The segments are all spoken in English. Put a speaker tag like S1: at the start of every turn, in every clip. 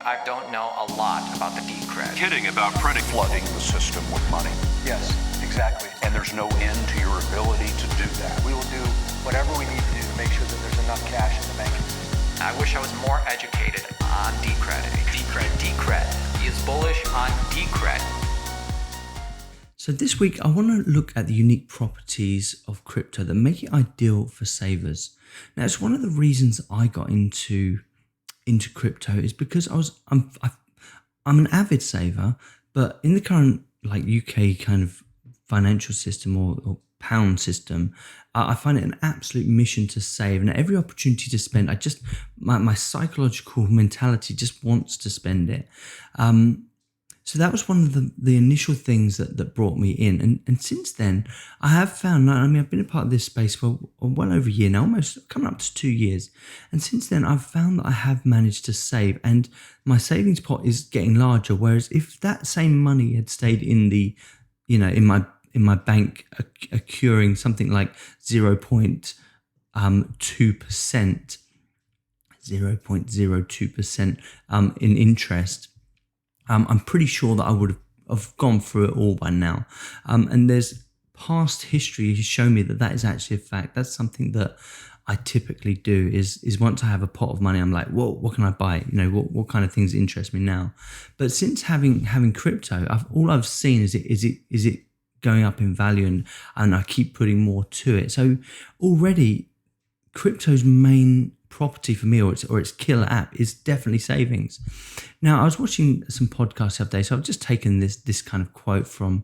S1: I don't know a lot about the Decred.
S2: Kidding about printing.
S3: Flooding the system with money.
S4: Yes, exactly.
S3: And there's no end to your ability to do that.
S4: We will do whatever we need to do to make sure that there's enough cash in the bank.
S1: I wish I was more educated on Decred. Decred. He is bullish on Decred.
S5: So this week, I want to look at the unique properties of crypto that make it ideal for savers. Now, it's one of the reasons I got into crypto is because I'm an avid saver, but in the current like UK kind of financial system or pound system, I find it an absolute mission to save, and every opportunity to spend, my psychological mentality just wants to spend it. So that was one of the initial things that brought me in. And since then, I have found, I've been a part of this space for well over a year now, almost coming up to 2 years. And since then, I've found that I have managed to save, and my savings pot is getting larger. Whereas if that same money had stayed in in my bank, accruing something like 0.2%, 0.02% in interest, I'm pretty sure that I would have gone through it all by now. And there's past history has shown me that is actually a fact. That's something that I typically do is once I have a pot of money, I'm like, whoa, what can I buy? What kind of things interest me now? But since having crypto, all I've seen is it going up in value, and I keep putting more to it. So already crypto's main property for me, or its killer app, is definitely savings. Now, I was watching some podcasts the other day, so I've just taken this kind of quote from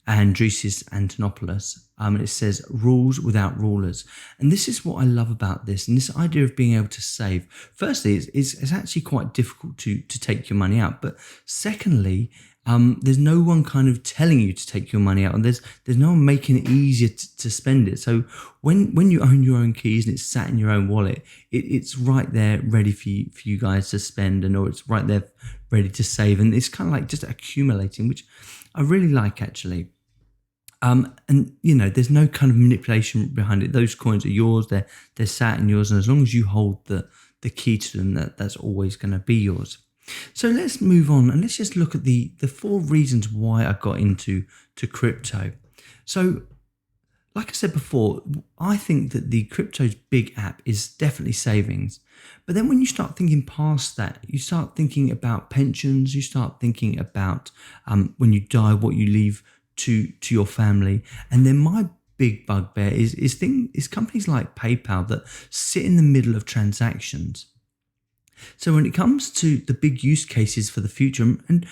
S5: Andreas Antonopoulos, and it says, "Rules without rulers." And this is what I love about this, and this idea of being able to save. Firstly, it's actually quite difficult to take your money out, but secondly, there's no one kind of telling you to take your money out, and there's no one making it easier to spend it. So when you own your own keys and it's sat in your own wallet, it's right there ready for you guys to spend, or it's right there ready to save, and it's kind of like just accumulating, which I really like actually. And there's no kind of manipulation behind it. Those coins are yours. They're sat in yours, and as long as you hold the key to them, that's always going to be yours. So let's move on, and let's just look at the 4 reasons why I got into crypto. So, like I said before, I think that the crypto's big app is definitely savings. But then when you start thinking past that, you start thinking about pensions, you start thinking about when you die, what you leave to your family. And then my big bugbear is companies like PayPal that sit in the middle of transactions. So when it comes to the big use cases for the future, and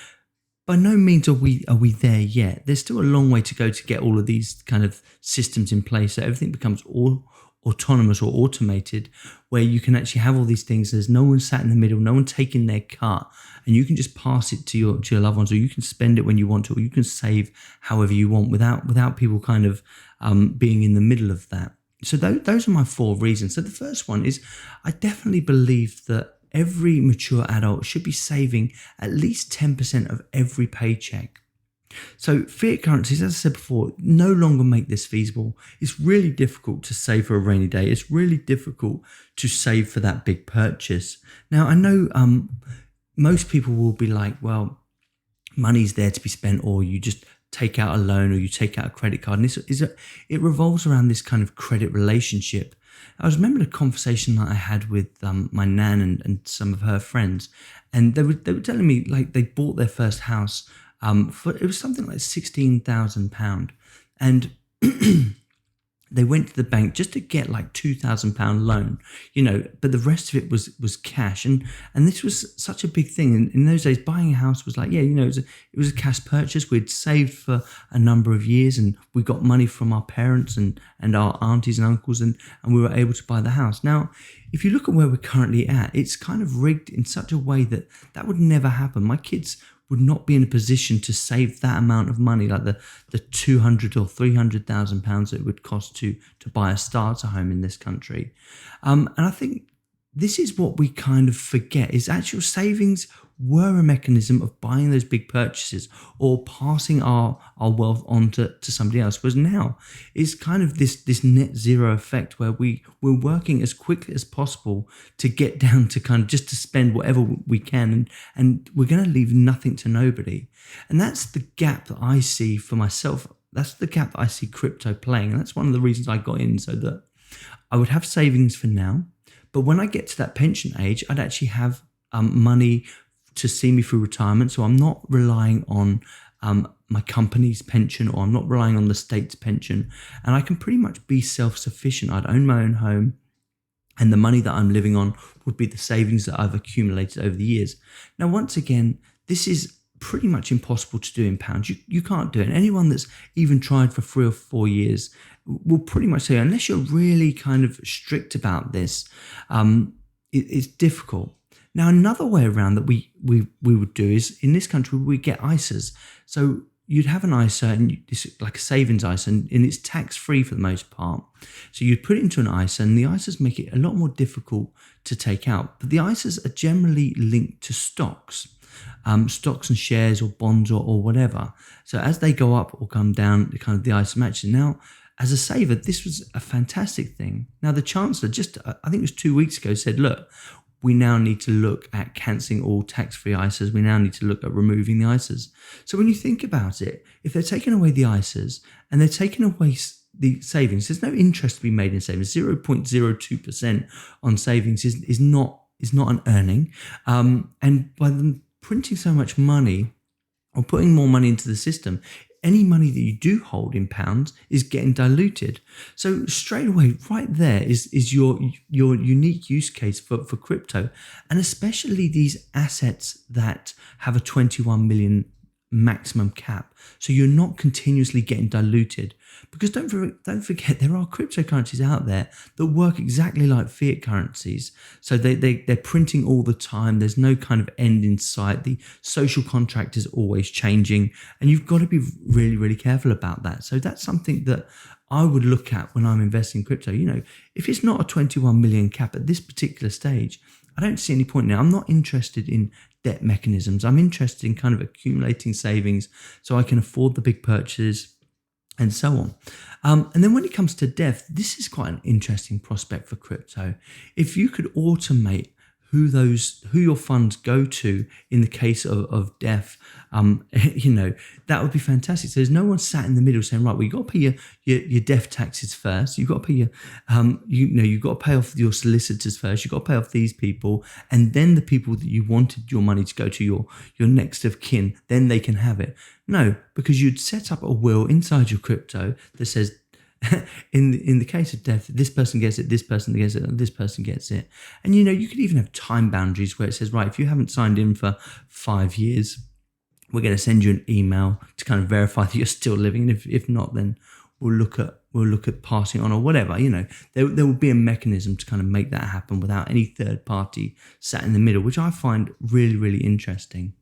S5: by no means are we there yet. There's still a long way to go to get all of these kind of systems in place, so everything becomes all autonomous or automated, where you can actually have all these things. There's no one sat in the middle, no one taking their cut, and you can just pass it to your loved ones, or you can spend it when you want to, or you can save however you want without people kind of being in the middle of that. So those are my 4 reasons. So the first one is, I definitely believe that every mature adult should be saving at least 10% of every paycheck. So fiat currencies, as I said before, no longer make this feasible. It's really difficult to save for a rainy day. It's really difficult to save for that big purchase. Now, I know most people will be like, well, money's there to be spent, or you just take out a loan, or you take out a credit card. And it revolves around this kind of credit relationship. I was remembering a conversation that I had with my nan and some of her friends, and they were telling me like they bought their first house for, it was something like £16,000, and they went to the bank just to get like £2,000 loan, but the rest of it was cash, and this was such a big thing in those days. Buying a house was like, it was a cash purchase. We'd saved for a number of years, and we got money from our parents and our aunties and uncles, and we were able to buy the house. Now, if you look at where we're currently at, it's kind of rigged in such a way that would never happen. My kids would not be in a position to save that amount of money, like the £200,000 or £300,000 that it would cost to buy a starter home in this country. And I think this is what we kind of forget, is actual savings were a mechanism of buying those big purchases or passing our wealth on to somebody else. Whereas now it's kind of this net zero effect where we're working as quickly as possible to get down to kind of just to spend whatever we can, and we're going to leave nothing to nobody. And that's the gap that I see for myself. That's the gap that I see crypto playing. And that's one of the reasons I got in, so that I would have savings for now. But when I get to that pension age, I'd actually have money to see me through retirement. So I'm not relying on my company's pension, or I'm not relying on the state's pension. And I can pretty much be self-sufficient. I'd own my own home, and the money that I'm living on would be the savings that I've accumulated over the years. Now, once again, this is pretty much impossible to do in pounds. You can't do it. And anyone that's even tried for 3 or 4 years will pretty much say, unless you're really kind of strict about this, it's difficult. Now, another way around that we would do is, in this country, we get ISAs. So you'd have an ISA, and it's like a savings ISA, and it's tax-free for the most part. So you'd put it into an ISA, and the ISAs make it a lot more difficult to take out. But the ISAs are generally linked to stocks and shares or bonds or whatever. So as they go up or come down, the ISA matches. Now, as a saver, this was a fantastic thing. Now, the Chancellor I think it was 2 weeks ago, said, look, we now need to look at cancelling all tax-free ISAs. We now need to look at removing the ISAs. So when you think about it, if they're taking away the ISAs and they're taking away the savings, there's no interest to be made in savings. 0.02% on savings is not an earning. And by them printing so much money or putting more money into the system, any money that you do hold in pounds is getting diluted. So straight away, right there is your unique use case for crypto, and especially these assets that have a 21 million maximum cap. So you're not continuously getting diluted, because don't forget there are cryptocurrencies out there that work exactly like fiat currencies. So they're printing all the time. There's no kind of end in sight. The social contract is always changing, and you've got to be really, really careful about that. So that's something that I would look at when I'm investing in crypto. If it's not a 21 million cap at this particular stage, I don't see any point now. I'm not interested in debt mechanisms. I'm interested in kind of accumulating savings so I can afford the big purchases and so on. And then when it comes to death, this is quite an interesting prospect for crypto. If you could automate who your funds go to in the case of death, that would be fantastic. So there's no one sat in the middle saying, right, well, you've got to pay your death taxes first. You've got to pay you've got to pay off your solicitors first. You've got to pay off these people, and then the people that you wanted your money to go to, your next of kin, then they can have it. No, because you'd set up a will inside your crypto that says, in the case of death, this person gets it, this person gets it, and this person gets it. And you could even have time boundaries where it says, right, if you haven't signed in for 5 years, we're going to send you an email to kind of verify that you're still living. And if not, then we'll look at passing on or whatever. There will be a mechanism to kind of make that happen without any third party sat in the middle, which I find really, really interesting.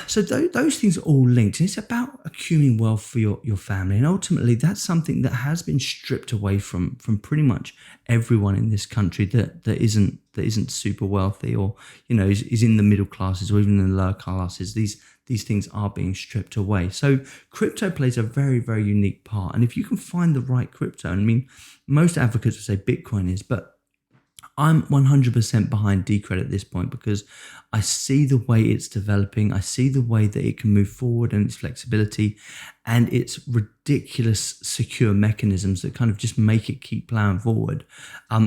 S5: So those things are all linked, and it's about accumulating wealth for your family. And ultimately, that's something that has been stripped away from pretty much everyone in this country that isn't super wealthy, or is in the middle classes or even in the lower classes. These things are being stripped away. So crypto plays a very, very unique part. And if you can find the right crypto, and I mean, most advocates would say Bitcoin is, but I'm 100% behind Decred at this point, because I see the way it's developing. I see the way that it can move forward and its flexibility and its ridiculous secure mechanisms that kind of just make it keep plowing forward.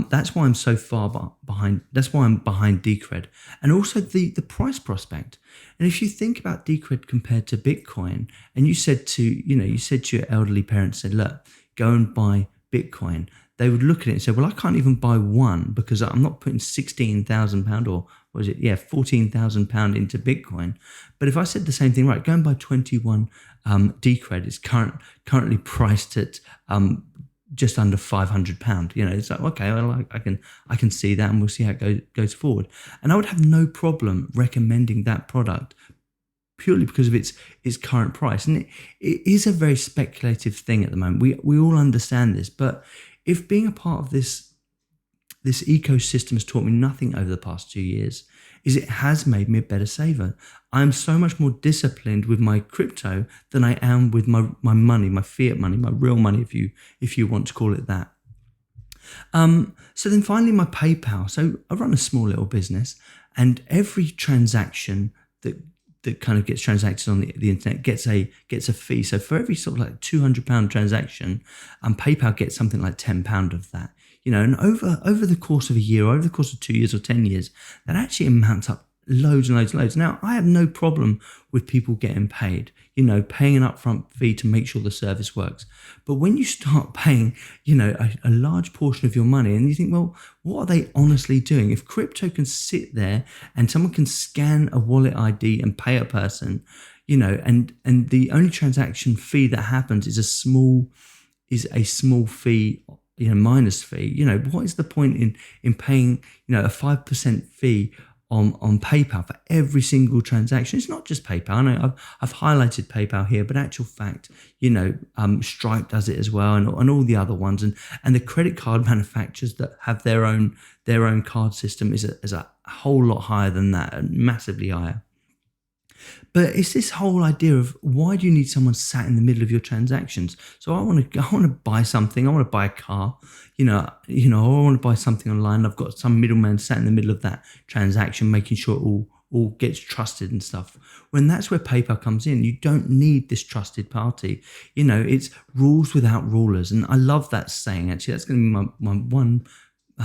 S5: That's why I'm so far behind. That's why I'm behind Decred, and also the price prospect. And if you think about Decred compared to Bitcoin, and you said to your elderly parents, said, look, go and buy Bitcoin, they would look at it and say, well, I can't even buy one because I'm not putting £16,000 or what is it? Yeah, £14,000 into Bitcoin. But if I said the same thing, right, go and buy 21 Decred, it's currently priced at just under £500. It's like, okay, well, I can see that, and we'll see how it goes forward. And I would have no problem recommending that product purely because of its current price. And it is a very speculative thing at the moment. We all understand this, but if being a part of this this ecosystem has taught me nothing over the past 2 years is it has made me a better saver. I'm so much more disciplined with my crypto than I am with my money, my fiat money, my real money, if you want to call it that. So then finally my PayPal. So I run a small little business, and every transaction that kind of gets transacted on the internet gets a fee. So for every sort of like £200 transaction, PayPal gets something like £10 of that. And over the course of a year, over the course of 2 years or 10 years, that actually amounts up loads and loads and loads. Now, I have no problem with people getting paid, paying an upfront fee to make sure the service works. But when you start paying, a large portion of your money, and you think, well, what are they honestly doing? If crypto can sit there and someone can scan a wallet ID and pay a person, and the only transaction fee that happens is a small fee, minus fee, what is the point in paying, a 5% fee on PayPal for every single transaction? It's not just PayPal. I know I've highlighted PayPal here, but actual fact, Stripe does it as well, and all the other ones, and the credit card manufacturers that have their own card system is a whole lot higher than that, and massively higher. But it's this whole idea of, why do you need someone sat in the middle of your transactions? So I want to buy something. I want to buy a car. I want to buy something online. I've got some middleman sat in the middle of that transaction, making sure it all gets trusted and stuff. When that's where PayPal comes in. You don't need this trusted party. It's rules without rulers, and I love that saying. Actually, that's going to be my one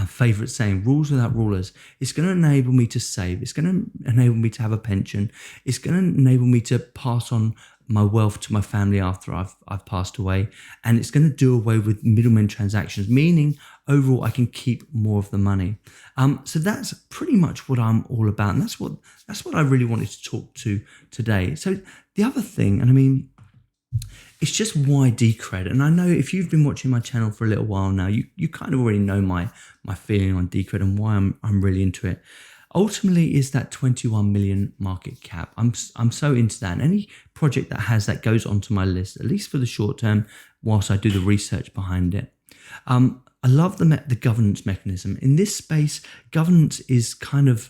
S5: favorite saying: rules without rulers. It's going to enable me to save. It's going to enable me to have a pension. It's going to enable me to pass on my wealth to my family after I've passed away, and it's going to do away with middlemen transactions, meaning overall I can keep more of the money. So that's pretty much what I'm all about, and that's what I really wanted to talk to today. So the other thing, and I mean, it's just why Decred. And I know if you've been watching my channel for a little while now, you kind of already know my feeling on Decred and why I'm really into it. Ultimately, is that 21 million market cap. I'm so into that. And any project that has that goes onto my list, at least for the short term, whilst I do the research behind it. I love the governance mechanism. In this space, governance is kind of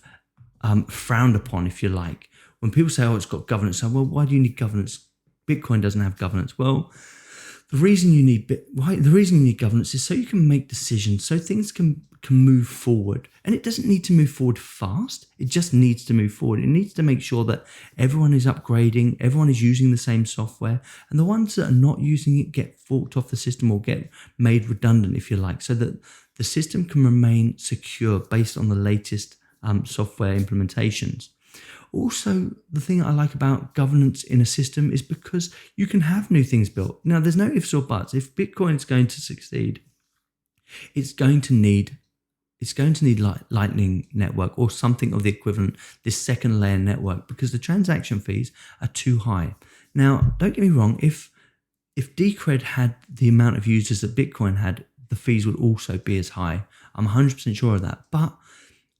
S5: frowned upon, if you like. When people say, oh, it's got governance, so, well, why do you need governance? Bitcoin doesn't have governance. Well, the reason you need governance is so you can make decisions, so things can move forward. And it doesn't need to move forward fast. It just needs to move forward. It needs to make sure that everyone is upgrading, everyone is using the same software, and the ones that are not using it get forked off the system or get made redundant, if you like, so that the system can remain secure based on the latest software implementations. Also, the thing I like about governance in a system is because you can have new things built. Now, there's no ifs or buts. If Bitcoin is going to succeed, it's going to need Lightning Network or something of the equivalent, this second layer network, because the transaction fees are too high. Now, don't get me wrong. If Decred had the amount of users that Bitcoin had, the fees would also be as high. I'm 100% sure of that. But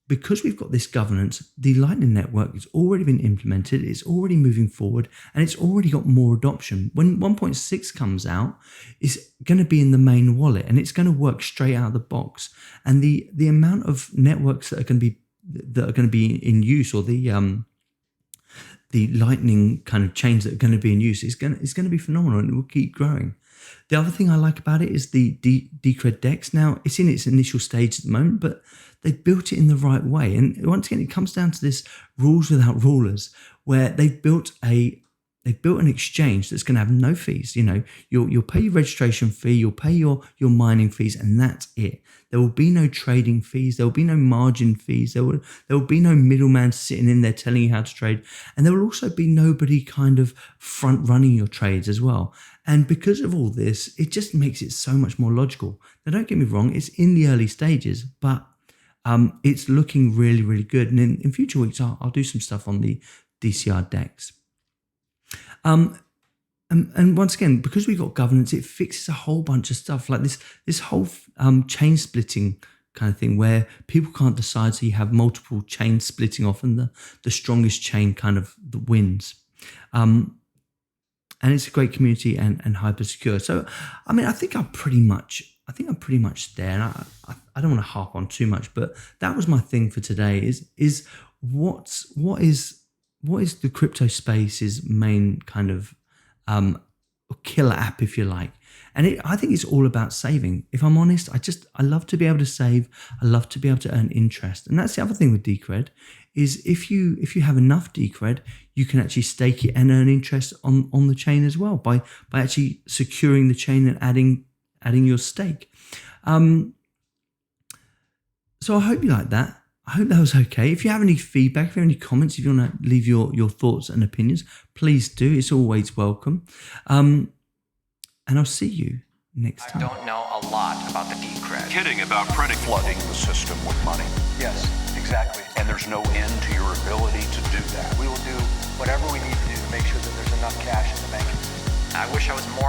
S5: because we've got this governance, the Lightning Network has already been implemented, it's already moving forward, and it's already got more adoption. When 1.6 comes out, it's going to be in the main wallet, and it's going to work straight out of the box. And the amount of networks that are going to be in use, or the Lightning kind of chains that are going to be in use, is going to be phenomenal, and it will keep growing. The other thing I like about it is the Decred DEX. Now, it's in its initial stage at the moment, but they built it in the right way. And once again, it comes down to this rules without rulers, where they've built an exchange that's going to have no fees. You'll pay your registration fee, you'll pay your mining fees, and that's it. There will be no trading fees. There will be no margin fees. There will be no middleman sitting in there telling you how to trade. And there will also be nobody kind of front running your trades as well. And because of all this, it just makes it so much more logical. Now, don't get me wrong, it's in the early stages, but it's looking really, really good. And in future weeks, I'll do some stuff on the DCR DEX. And once again, because we've got governance, it fixes a whole bunch of stuff like this whole chain splitting kind of thing, where people can't decide, so you have multiple chains splitting off, and the strongest chain kind of wins. And it's a great community and hyper secure. So, I mean, I think I've pretty much I think I'm pretty much there, and I don't want to harp on too much, but that was my thing for today. Is what is the crypto space's main kind of killer app, if you like. And I think it's all about saving. If I'm honest, I love to be able to save. I love to be able to earn interest. And that's the other thing with Decred, is if you have enough Decred, you can actually stake it and earn interest on the chain as well by actually securing the chain and adding your stake. So I hope you like that. I hope that was okay. If you have any feedback, if you have any comments, if you want to leave your thoughts and opinions, please do. It's always welcome. And I'll see you next
S1: I
S5: time.
S1: don't know a lot about the Decred.
S3: Kidding about flooding the system with money.
S4: Yes, exactly.
S3: And there's no end to your ability to do that.
S4: We will do whatever we need to do to make sure that there's enough cash in the bank.
S1: I wish I was more